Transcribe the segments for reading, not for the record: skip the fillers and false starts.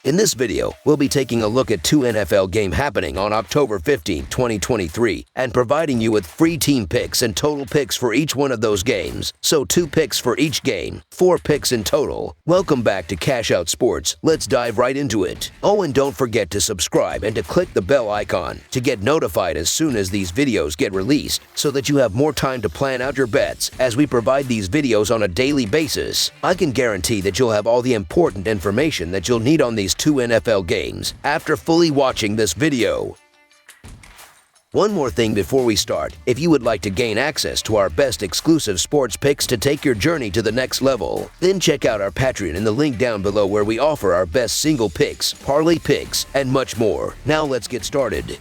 In this video, we'll be taking a look at two NFL games happening on October 15, 2023, and providing you with free team picks and total picks for each one of those games. So 2 picks for each game, 4 picks in total. Welcome back to Cash Out Sports. Let's dive right into it. Oh, and don't forget to subscribe and to click the bell icon to get notified as soon as these videos get released, so that you have more time to plan out your bets as we provide these videos on a daily basis. I can guarantee that you'll have all the important information that you'll need on these 2 NFL games after fully watching this video. One more thing before we start. If you would like to gain access to our best exclusive sports picks to take your journey to the next level, then check out our Patreon in the link down below, where we offer our best single picks, parlay picks, and much more. Now let's get started.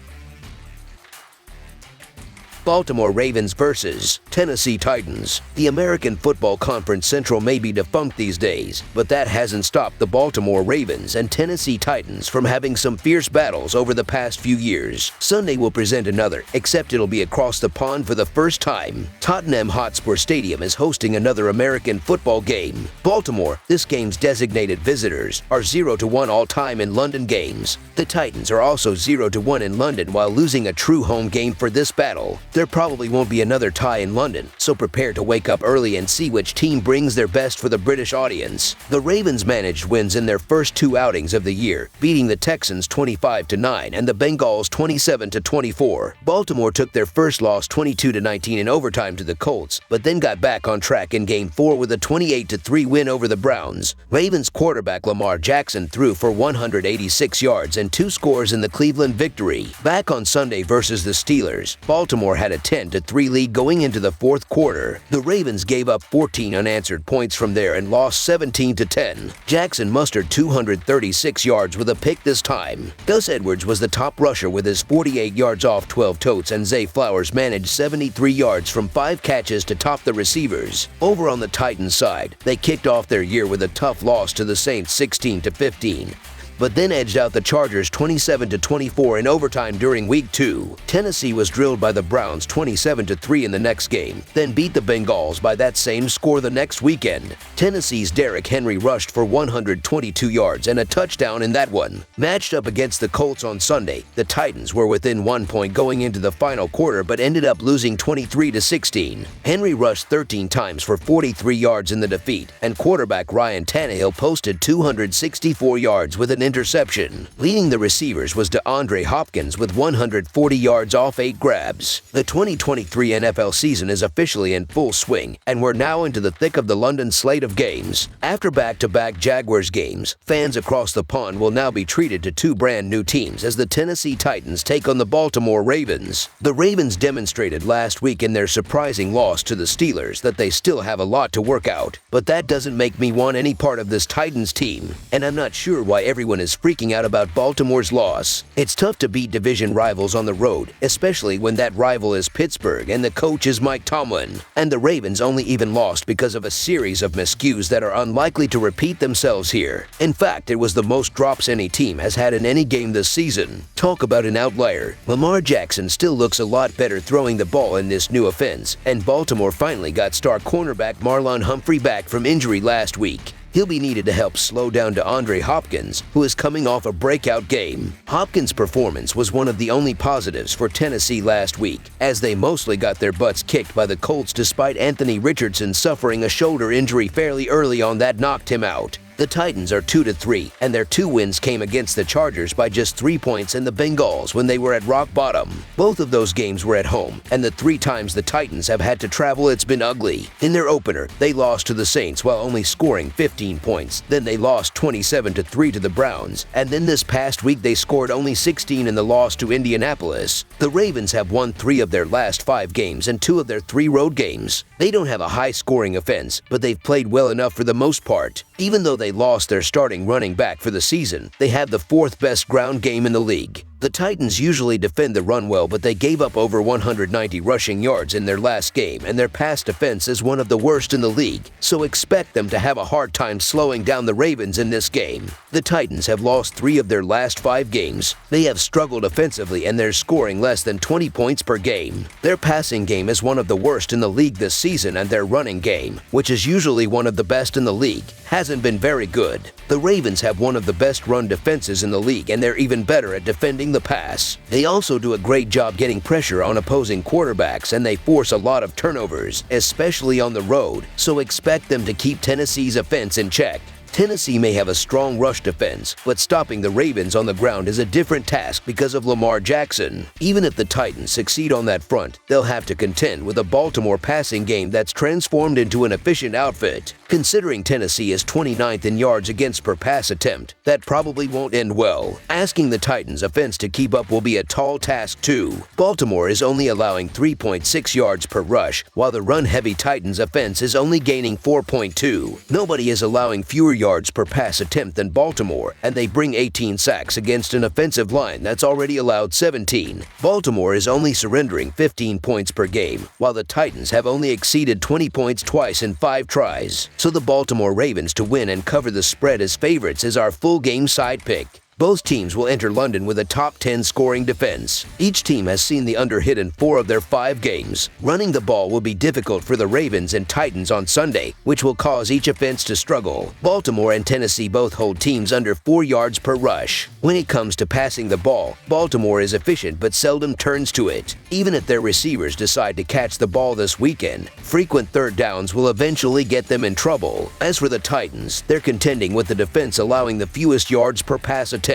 Baltimore Ravens versus Tennessee Titans. The American Football Conference Central may be defunct these days, but that hasn't stopped the Baltimore Ravens and Tennessee Titans from having some fierce battles over the past few years. Sunday will present another, except it'll be across the pond for the first time. Tottenham Hotspur Stadium is hosting another American football game. Baltimore, this game's designated visitors, are 0-1 all-time in London games. The Titans are also 0-1 in London while losing a true home game for this battle. There probably won't be another tie in London, so prepare to wake up early and see which team brings their best for the British audience. The Ravens managed wins in their first 2 outings of the year, beating the Texans 25-9 and the Bengals 27-24. Baltimore took their first loss 22-19 in overtime to the Colts, but then got back on track in Game 4 with a 28-3 win over the Browns. Ravens quarterback Lamar Jackson threw for 186 yards and 2 scores in the Cleveland victory. Back on Sunday versus the Steelers, Baltimore had a 10-3 lead going into the fourth quarter. The Ravens gave up 14 unanswered points from there and lost 17-10. Jackson mustered 236 yards with a pick this time. Gus Edwards was the top rusher with his 48 yards off 12 totes, and Zay Flowers managed 73 yards from 5 catches to top the receivers. Over on the Titans side, they kicked off their year with a tough loss to the Saints 16-15. But then edged out the Chargers 27-24 in overtime during Week 2. Tennessee was drilled by the Browns 27-3 in the next game, then beat the Bengals by that same score the next weekend. Tennessee's Derrick Henry rushed for 122 yards and a touchdown in that one. Matched up against the Colts on Sunday, the Titans were within 1 point going into the final quarter but ended up losing 23-16. Henry rushed 13 times for 43 yards in the defeat, and quarterback Ryan Tannehill posted 264 yards with an interception. Leading the receivers was DeAndre Hopkins with 140 yards off 8 grabs. The 2023 NFL season is officially in full swing, and we're now into the thick of the London slate of games. After back-to-back Jaguars games, fans across the pond will now be treated to 2 brand new teams as the Tennessee Titans take on the Baltimore Ravens. The Ravens demonstrated last week in their surprising loss to the Steelers that they still have a lot to work out, but that doesn't make me want any part of this Titans team, and I'm not sure why everyone is freaking out about Baltimore's loss. It's tough to beat division rivals on the road, especially when that rival is Pittsburgh and the coach is Mike Tomlin. And the Ravens only even lost because of a series of miscues that are unlikely to repeat themselves here. In fact, it was the most drops any team has had in any game this season. Talk about an outlier. Lamar Jackson still looks a lot better throwing the ball in this new offense, and Baltimore finally got star cornerback Marlon Humphrey back from injury last week. He'll be needed to help slow down DeAndre Hopkins, who is coming off a breakout game. Hopkins' performance was one of the only positives for Tennessee last week, as they mostly got their butts kicked by the Colts despite Anthony Richardson suffering a shoulder injury fairly early on that knocked him out. The Titans are 2-3, and their 2 wins came against the Chargers by just 3 points and the Bengals when they were at rock bottom. Both of those games were at home, and the 3 times the Titans have had to travel, it's been ugly. In their opener, they lost to the Saints while only scoring 15 points. Then they lost 27-3 to the Browns, and then this past week they scored only 16 in the loss to Indianapolis. The Ravens have won 3 of their last 5 games and 2 of their 3 road games. They don't have a high-scoring offense, but they've played well enough for the most part. Even though they lost their starting running back for the season, they have the 4th best ground game in the league. The The Titans usually defend the run well, but they gave up over 190 rushing yards in their last game, and their pass defense is one of the worst in the league, so expect them to have a hard time slowing down the Ravens in this game. The Titans have lost 3 of their last 5 games. They have struggled offensively, and they're scoring less than 20 points per game. Their passing game is one of the worst in the league this season, and their running game, which is usually one of the best in the league, hasn't been very good. The Ravens have one of the best run defenses in the league, and they're even better at defending the pass. They also do a great job getting pressure on opposing quarterbacks, and they force a lot of turnovers, especially on the road, so expect them to keep Tennessee's offense in check. Tennessee may have a strong rush defense, but stopping the Ravens on the ground is a different task because of Lamar Jackson. Even if the Titans succeed on that front, they'll have to contend with a Baltimore passing game that's transformed into an efficient outfit. Considering Tennessee is 29th in yards against per pass attempt, that probably won't end well. Asking the Titans' offense to keep up will be a tall task too. Baltimore is only allowing 3.6 yards per rush, while the run-heavy Titans' offense is only gaining 4.2. Nobody is allowing fewer yards per pass attempt than Baltimore, and they bring 18 sacks against an offensive line that's already allowed 17. Baltimore is only surrendering 15 points per game, while the Titans have only exceeded 20 points twice in 5 tries. So the Baltimore Ravens to win and cover the spread as favorites is our full game side pick. Both teams will enter London with a top 10 scoring defense. Each team has seen the under hit in 4 of their 5 games. Running the ball will be difficult for the Ravens and Titans on Sunday, which will cause each offense to struggle. Baltimore and Tennessee both hold teams under 4 yards per rush. When it comes to passing the ball, Baltimore is efficient but seldom turns to it. Even if their receivers decide to catch the ball this weekend, frequent third downs will eventually get them in trouble. As for the Titans, they're contending with the defense allowing the fewest yards per pass attempt.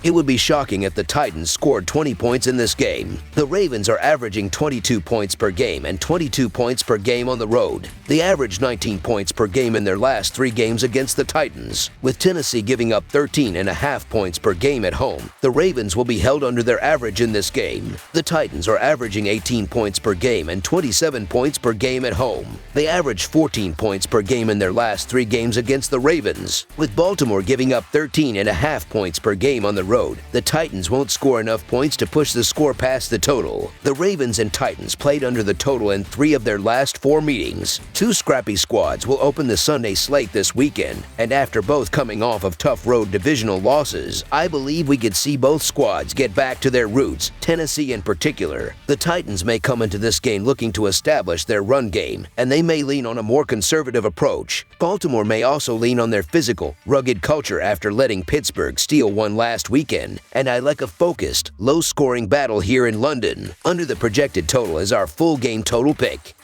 It would be shocking if the Titans scored 20 points in this game. The Ravens are averaging 22 points per game and 22 points per game on the road. They averaged 19 points per game in their last 3 games against the Titans. With Tennessee giving up 13.5 points per game at home, the Ravens will be held under their average in this game. The Titans are averaging 18 points per game and 27 points per game at home. They averaged 14 points per game in their last 3 games against the Ravens. With Baltimore giving up 13.5 points per game on the road, the Titans won't score enough points to push the score past the total. The Ravens and Titans played under the total in 3 of their last 4 meetings. 2 scrappy squads will open the Sunday slate this weekend, and after both coming off of tough road divisional losses, I believe we could see both squads get back to their roots, Tennessee in particular. The Titans may come into this game looking to establish their run game, and they may lean on a more conservative approach. Baltimore may also lean on their physical, rugged culture after letting Pittsburgh steal one last weekend, and I like a focused, low-scoring battle here in London. Under the projected total is our full game total pick.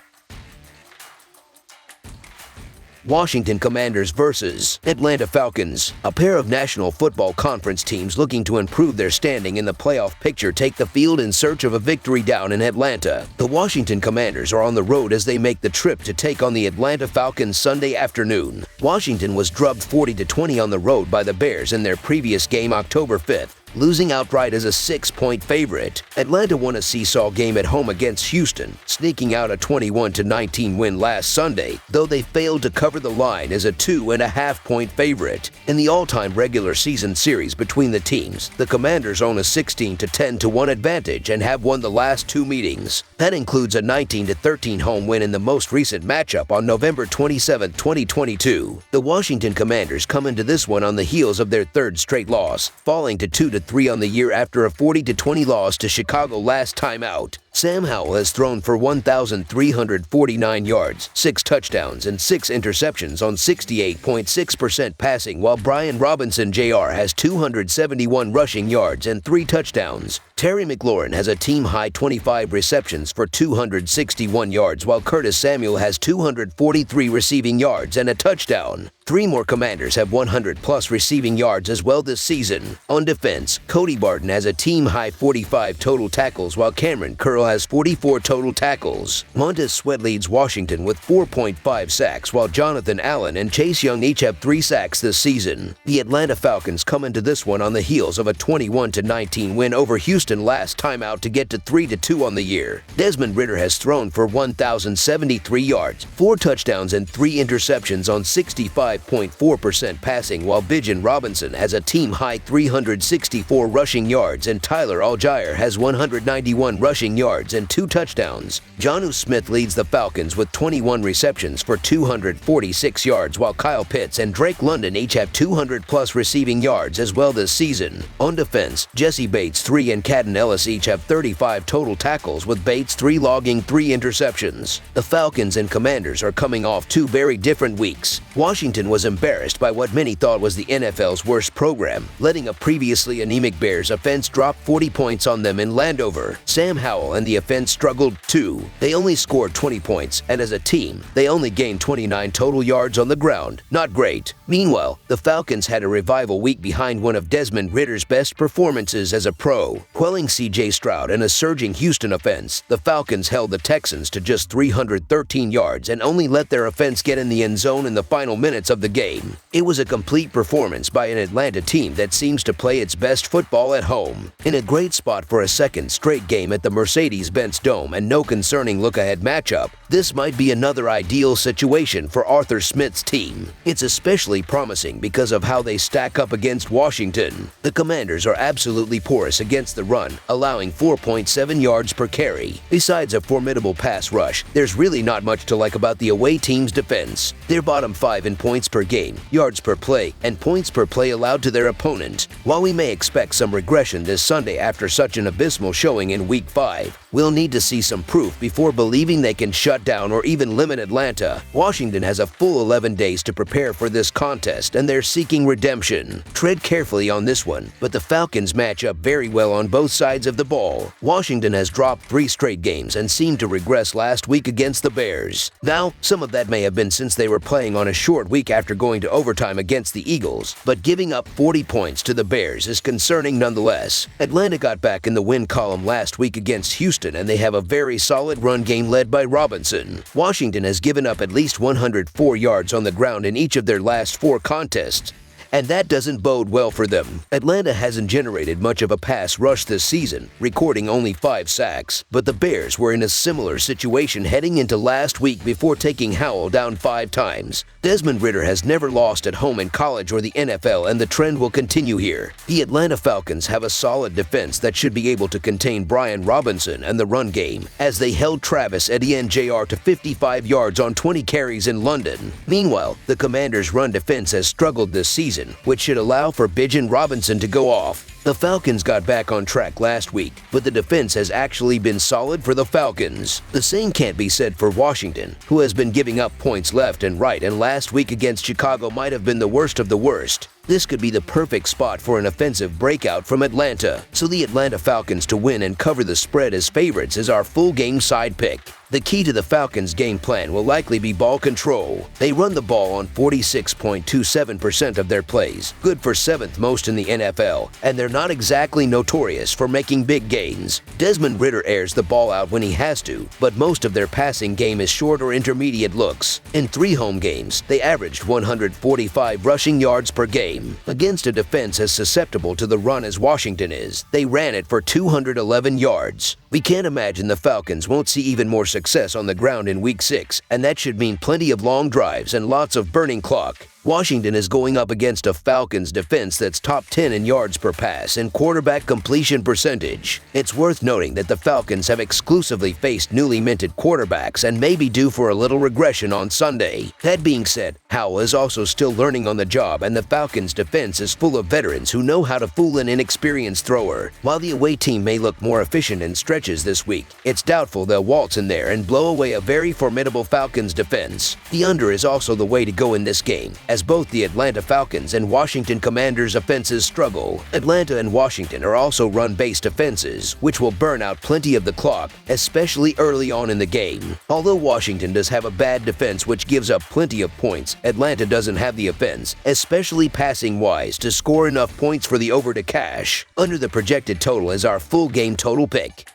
Washington Commanders versus Atlanta Falcons. A pair of National Football Conference teams looking to improve their standing in the playoff picture take the field in search of a victory down in Atlanta. The Washington Commanders are on the road as they make the trip to take on the Atlanta Falcons Sunday afternoon. Washington was drubbed 40-20 on the road by the Bears in their previous game October 5th, losing outright as a 6-point favorite. Atlanta won a seesaw game at home against Houston, sneaking out a 21-19 win last Sunday, though they failed to cover the line as a 2.5-point favorite. In the all-time regular season series between the teams, the Commanders own a 16-10-1 advantage and have won the last 2 meetings. That includes a 19-13 home win in the most recent matchup on November 27, 2022. The Washington Commanders come into this one on the heels of their 3rd straight loss, falling to 2-3 on the year after a 40-20 loss to Chicago last time out. Sam Howell has thrown for 1,349 yards, 6 touchdowns, and 6 interceptions on 68.6% passing, while Brian Robinson Jr. has 271 rushing yards and 3 touchdowns. Terry McLaurin has a team-high 25 receptions for 261 yards, while Curtis Samuel has 243 receiving yards and a touchdown. 3 more Commanders have 100-plus receiving yards as well this season. On defense, Cody Barton has a team-high 45 total tackles, while Cameron Curl Burrow has 44 total tackles. Montez Sweat leads Washington with 4.5 sacks, while Jonathan Allen and Chase Young each have 3 sacks this season. The Atlanta Falcons come into this one on the heels of a 21-19 win over Houston last time out to get to 3-2 on the year. Desmond Ridder has thrown for 1,073 yards, 4 touchdowns and 3 interceptions on 65.4% passing, while Bijan Robinson has a team-high 364 rushing yards and Tyler Allgeier has 191 rushing yards and 2 touchdowns. Jonnu Smith leads the Falcons with 21 receptions for 246 yards, while Kyle Pitts and Drake London each have 200-plus receiving yards as well this season. On defense, Jesse Bates 3 and Cadden Ellis each have 35 total tackles, with Bates 3 logging 3 interceptions. The Falcons and Commanders are coming off 2 very different weeks. Washington was embarrassed by what many thought was the NFL's worst program, letting a previously anemic Bears offense drop 40 points on them in Landover. Sam Howell and the offense struggled too. They only scored 20 points, and as a team, they only gained 29 total yards on the ground. Not great. Meanwhile, the Falcons had a revival week behind one of Desmond Ridder's best performances as a pro. Quelling C.J. Stroud and a surging Houston offense, the Falcons held the Texans to just 313 yards and only let their offense get in the end zone in the final minutes of the game. It was a complete performance by an Atlanta team that seems to play its best football at home. In a great spot for a second straight game at the Mercedes-Benz Dome and no concerning look-ahead matchup, this might be another ideal situation for Arthur Smith's team. It's especially promising because of how they stack up against Washington. The Commanders are absolutely porous against the run, allowing 4.7 yards per carry. Besides a formidable pass rush, there's really not much to like about the away team's defense. They're bottom 5 in points per game, yards per play, and points per play allowed to their opponent. While we may expect some regression this Sunday after such an abysmal showing in Week 5, we'll need to see some proof before believing they can shut down or even limit Atlanta. Washington has a full 11 days to prepare for this contest, and they're seeking redemption. Tread carefully on this one, but the Falcons match up very well on both sides of the ball. Washington has dropped 3 straight games and seemed to regress last week against the Bears. Now, some of that may have been since they were playing on a short week after going to overtime against the Eagles, but giving up 40 points to the Bears is concerning nonetheless. Atlanta got back in the win column last week against Houston, and they have a very solid run game led by Robinson. Washington has given up at least 104 yards on the ground in each of their last 4 contests, and that doesn't bode well for them. Atlanta hasn't generated much of a pass rush this season, recording only 5 sacks, but the Bears were in a similar situation heading into last week before taking Howell down 5 times. Desmond Ridder has never lost at home in college or the NFL, and the trend will continue here. The Atlanta Falcons have a solid defense that should be able to contain Brian Robinson and the run game, as they held Travis Etienne Jr. to 55 yards on 20 carries in London. Meanwhile, the Commanders' run defense has struggled this season, which should allow for Bijan Robinson to go off. The Falcons got back on track last week, but the defense has actually been solid for the Falcons. The same can't be said for Washington, who has been giving up points left and right, and last week against Chicago might have been the worst of the worst. This could be the perfect spot for an offensive breakout from Atlanta, so the Atlanta Falcons to win and cover the spread as favorites is our full game side pick. The key to the Falcons' game plan will likely be ball control. They run the ball on 46.27% of their plays, good for 7th most in the NFL, and they're not exactly notorious for making big gains. Desmond Ridder airs the ball out when he has to, but most of their passing game is short or intermediate looks. In 3 home games, they averaged 145 rushing yards per game. Against a defense as susceptible to the run as Washington is, they ran it for 211 yards. We can't imagine the Falcons won't see even more success on the ground in Week 6, and that should mean plenty of long drives and lots of burning clock. Washington is going up against a Falcons defense that's top 10 in yards per pass and quarterback completion percentage. It's worth noting that the Falcons have exclusively faced newly minted quarterbacks and may be due for a little regression on Sunday. That being said, Howell is also still learning on the job, and the Falcons defense is full of veterans who know how to fool an inexperienced thrower. While the away team may look more efficient in stretches this week, it's doubtful they'll waltz in there and blow away a very formidable Falcons defense. The under is also the way to go in this game, as both the Atlanta Falcons and Washington Commanders offenses struggle. Atlanta and Washington are also run-based offenses, which will burn out plenty of the clock, especially early on in the game. Although Washington does have a bad defense which gives up plenty of points, Atlanta doesn't have the offense, especially passing-wise, to score enough points for the over to cash. Under the projected total is our full game total pick.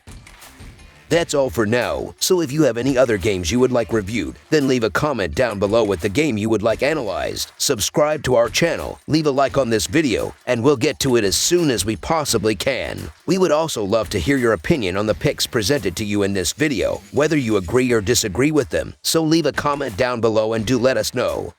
That's all for now, so if you have any other games you would like reviewed, then leave a comment down below with the game you would like analyzed. Subscribe to our channel, leave a like on this video, and we'll get to it as soon as we possibly can. We would also love to hear your opinion on the picks presented to you in this video, whether you agree or disagree with them, so leave a comment down below and do let us know.